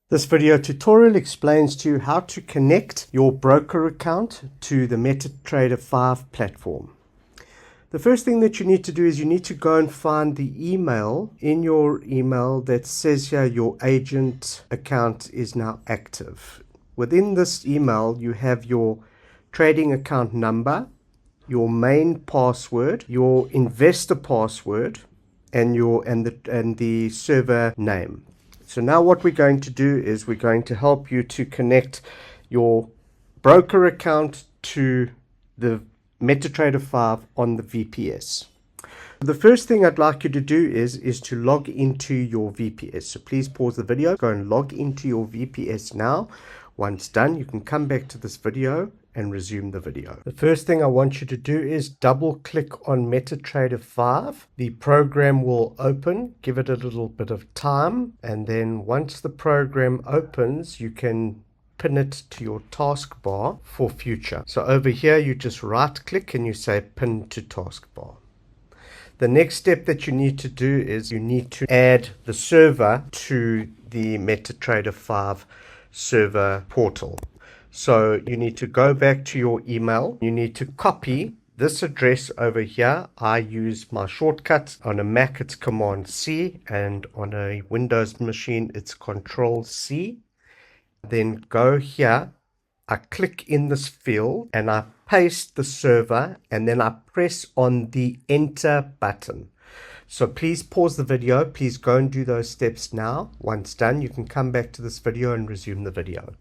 This video tutorial explains to you how to connect your broker account to the MetaTrader 5 platform. The first thing that you need to do is you need to go and find the email in your email that says here your agent account is now active. Within this email you have your trading account number, your main password, your investor password, and the server name. So now what we're going to do is we're going to help you to connect your broker account to the MetaTrader 5 on the VPS. The first thing I'd like you to do is to log into your VPS. So please pause the video, go and log into your VPS now. Once done, you can come back to this video and resume the video. The first thing I want you to do is double click on MetaTrader 5. The program will open. Give it a little bit of time, and then once the program opens you can pin it to your taskbar for future. So over here you just right click and you say pin to taskbar. The next step that you need to do is you need to add the server to the MetaTrader 5 server portal. So you need to go back to your email. You need to copy this address over here. I use my shortcut. On a Mac it's Command C, and on a Windows machine it's Control C. Then go here, I click in this field and I paste the server, and then I press on the enter button. So please pause the video. Please go and do those steps now. Once done, you can come back to this video and resume the video.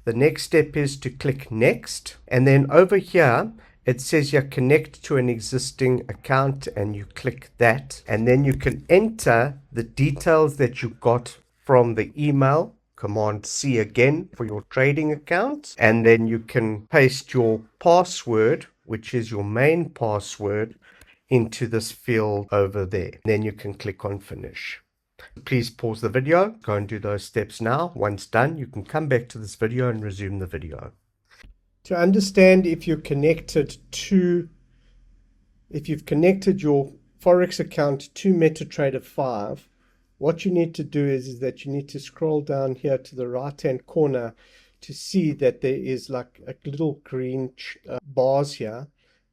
The next step is to click next, and then over here it says here connect to an existing account, and you click that, and then you can enter the details that you got from the email. Command C again for your trading account, and then you can paste your password, which is your main password, into this field over there. Then you can click on finish. Please pause the video, go and do those steps now. Once done, you can come back to this video and resume the video. To understand if you've connected your Forex account to MetaTrader 5, what you need to do is that you need to scroll down here to the right hand corner to see that there is like a little green bars here,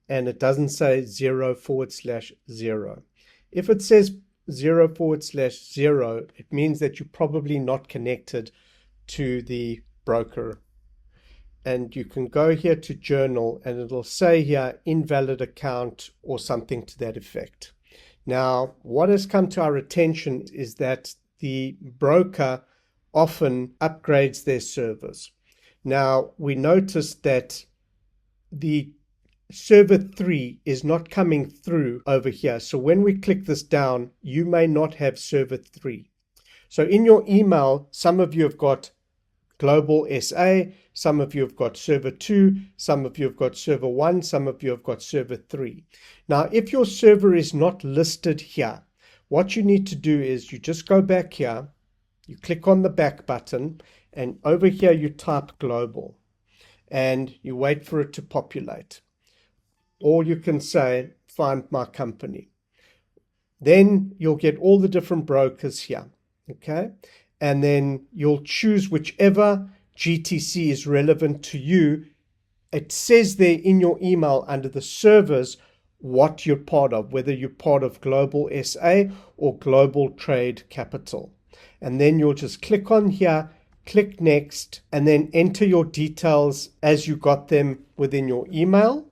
and it doesn't say 0/0. If it says 0/0, it means that you're probably not connected to the broker. And you can go here to journal, and it'll say here invalid account or something to that effect. Now, what has come to our attention is that the broker often upgrades their servers. Now, we noticed that the server 3 is not coming through over here. So when we click this down, you may not have server 3. So in your email, some of you have got Global SA, some of you have got server 2, some of you have got server 1, some of you have got server 3. Now, if your server is not listed here, what you need to do is you just go back here, you click on the back button, and over here you type global, and you wait for it to populate. Or you can say, find my company. Then you'll get all the different brokers here, okay? And then you'll choose whichever GTC is relevant to you. It says there in your email under the servers what you're part of, whether you're part of Global SA or Global Trade Capital. And then you'll just click on here, click next, and then enter your details as you got them within your email.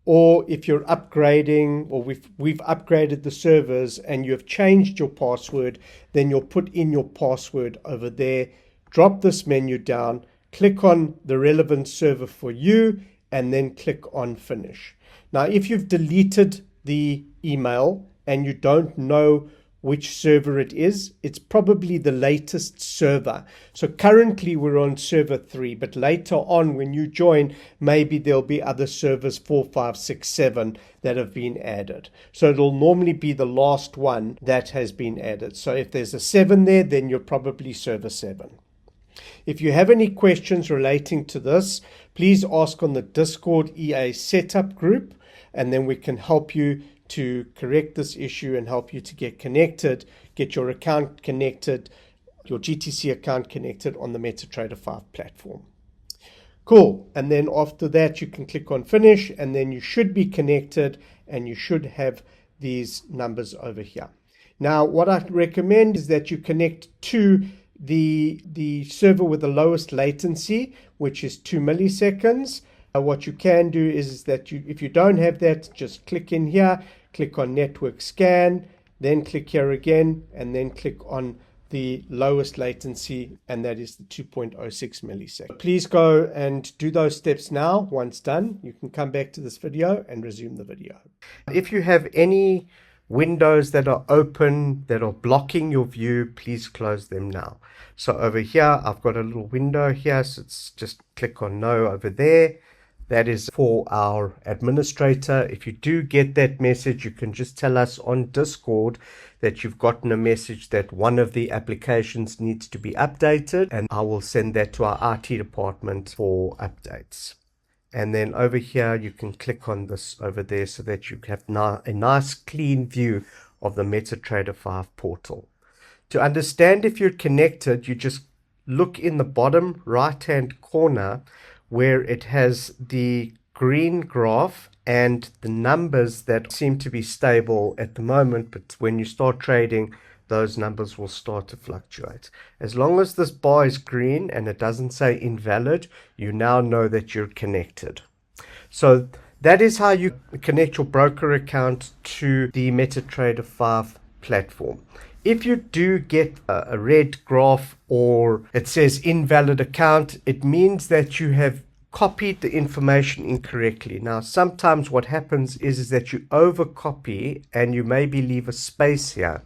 Or if you're upgrading, or we've upgraded the servers and you have changed your password, then you'll put in your password over there, drop this menu down, click on the relevant server for you, and then click on finish. Now, if you've deleted the email and you don't know which server it is, it's probably the latest server. So currently we're on server 3, but later on when you join, maybe there'll be other servers 4, 5, 6, 7 that have been added. So it'll normally be the last one that has been added. So if there's a 7 there, then you're probably server 7. If you have any questions relating to this, please ask on the Discord EA setup group, and then we can help you to correct this issue and help you to get connected, get your account connected your GTC account connected on the MetaTrader 5 platform. Cool. And then after that, you can click on finish, and then you should be connected and you should have these numbers over here. Now, what I recommend is that you connect to the server with the lowest latency, which is 2 milliseconds. What you can do is that if you don't have that, just click in here, click on network scan, then click here again, and then click on the lowest latency, and that is the 2.06 milliseconds. Please go and do those steps now. Once done, you can come back to this video and resume the video. If you have any windows that are open that are blocking your view, please close them now. So over here, I've got a little window here, so it's just click on no over there. That is for our administrator. If you do get that message, you can just tell us on Discord that you've gotten a message that one of the applications needs to be updated, and I will send that to our IT department for updates. And then over here, you can click on this over there so that you have a nice clean view of the MetaTrader 5 portal. To understand if you're connected, you just look in the bottom right-hand corner where it has the green graph and the numbers that seem to be stable at the moment, but when you start trading, those numbers will start to fluctuate. As long as this bar is green and it doesn't say invalid, you now know that you're connected. So that is how you connect your broker account to the MetaTrader 5 platform. If you do get a red graph or it says invalid account, it means that you have copied the information incorrectly. Now, sometimes what happens is that you overcopy and you maybe leave a space here.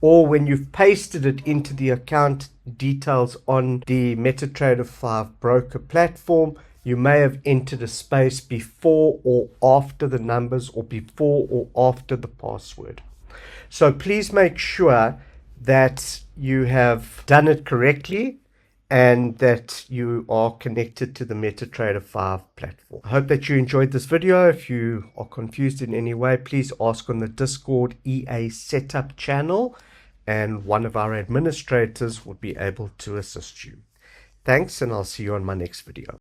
Or when you've pasted it into the account details on the MetaTrader 5 broker platform, you may have entered a space before or after the numbers or before or after the password. So please make sure that you have done it correctly and that you are connected to the MetaTrader 5 platform. I hope that you enjoyed this video. If you are confused in any way, please ask on the Discord EA setup channel, and one of our administrators would be able to assist you. Thanks, and I'll see you on my next video.